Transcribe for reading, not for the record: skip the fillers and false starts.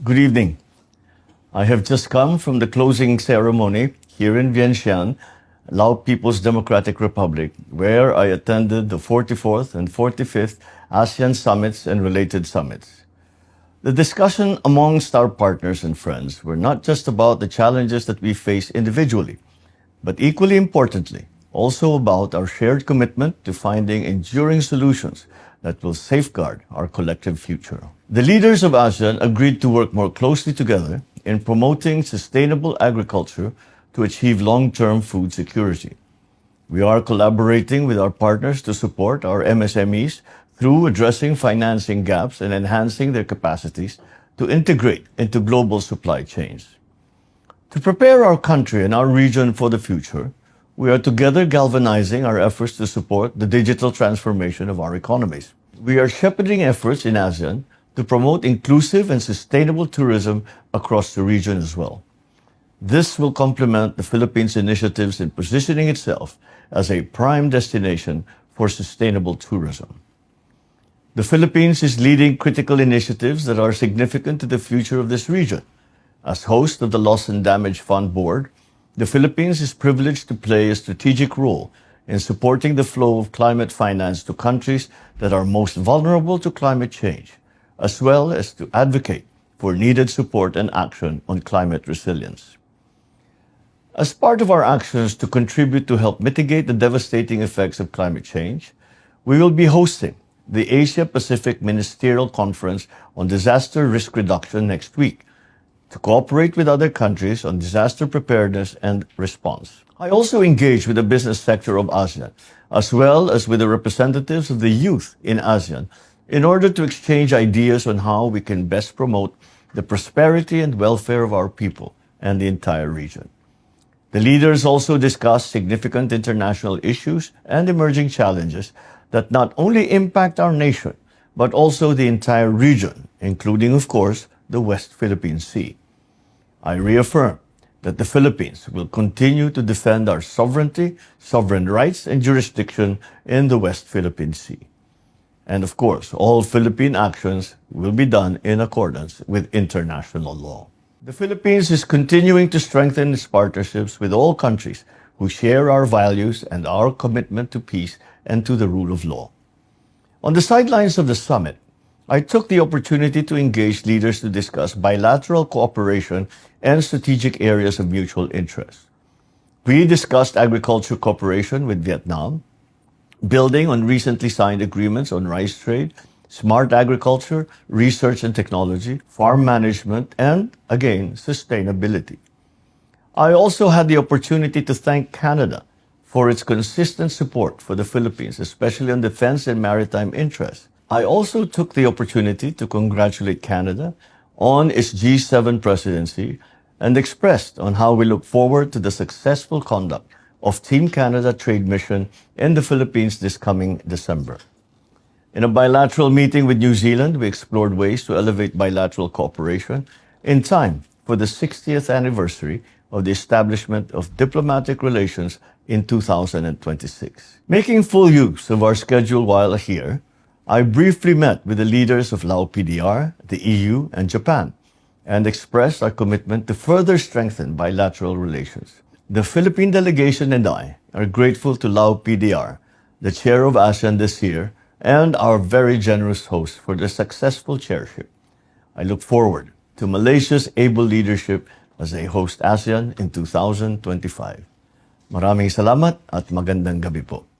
Good evening. I have just come from the closing ceremony here in Vientiane, Laos People's Democratic Republic, where I attended the 44th and 45th ASEAN summits and related summits. The discussion amongst our partners and friends were not just about the challenges that we face individually, but equally importantly, also about our shared commitment to finding enduring solutions that will safeguard our collective future. The leaders of ASEAN agreed to work more closely together in promoting sustainable agriculture to achieve long-term food security. We are collaborating with our partners to support our MSMEs through addressing financing gaps and enhancing their capacities to integrate into global supply chains. To prepare our country and our region for the future, we are together galvanizing our efforts to support the digital transformation of our economies. We are shepherding efforts in ASEAN to promote inclusive and sustainable tourism across the region as well. This will complement the Philippines' initiatives in positioning itself as a prime destination for sustainable tourism. The Philippines is leading critical initiatives that are significant to the future of this region. As host of the Loss and Damage Fund Board, the Philippines is privileged to play a strategic role in supporting the flow of climate finance to countries that are most vulnerable to climate change, as well as to advocate for needed support and action on climate resilience. As part of our actions to contribute to help mitigate the devastating effects of climate change, we will be hosting the Asia-Pacific Ministerial Conference on Disaster Risk Reduction next week, to cooperate with other countries on disaster preparedness and response. I also engage with the business sector of ASEAN, as well as with the representatives of the youth in ASEAN, in order to exchange ideas on how we can best promote the prosperity and welfare of our people and the entire region. The leaders also discussed significant international issues and emerging challenges that not only impact our nation, but also the entire region, including, of course, the West Philippine Sea. I reaffirm that the Philippines will continue to defend our sovereignty, sovereign rights, and jurisdiction in the West Philippine Sea. And of course, all Philippine actions will be done in accordance with international law. The Philippines is continuing to strengthen its partnerships with all countries who share our values and our commitment to peace and to the rule of law. On the sidelines of the summit, I took the opportunity to engage leaders to discuss bilateral cooperation and strategic areas of mutual interest. We discussed agriculture cooperation with Vietnam, building on recently signed agreements on rice trade, smart agriculture, research and technology, farm management, and, again, sustainability. I also had the opportunity to thank Canada for its consistent support for the Philippines, especially on defense and maritime interests. I also took the opportunity to congratulate Canada on its G7 presidency and expressed on how we look forward to the successful conduct of Team Canada trade mission in the Philippines this coming December. In a bilateral meeting with New Zealand, we explored ways to elevate bilateral cooperation in time for the 60th anniversary of the establishment of diplomatic relations in 2026. Making full use of our schedule while here, I briefly met with the leaders of Laos PDR, the EU, and Japan, and expressed our commitment to further strengthen bilateral relations. The Philippine delegation and I are grateful to Laos PDR, the chair of ASEAN this year, and our very generous host for the successful chairship. I look forward to Malaysia's able leadership as they host ASEAN in 2025. Maraming salamat at magandang gabi po.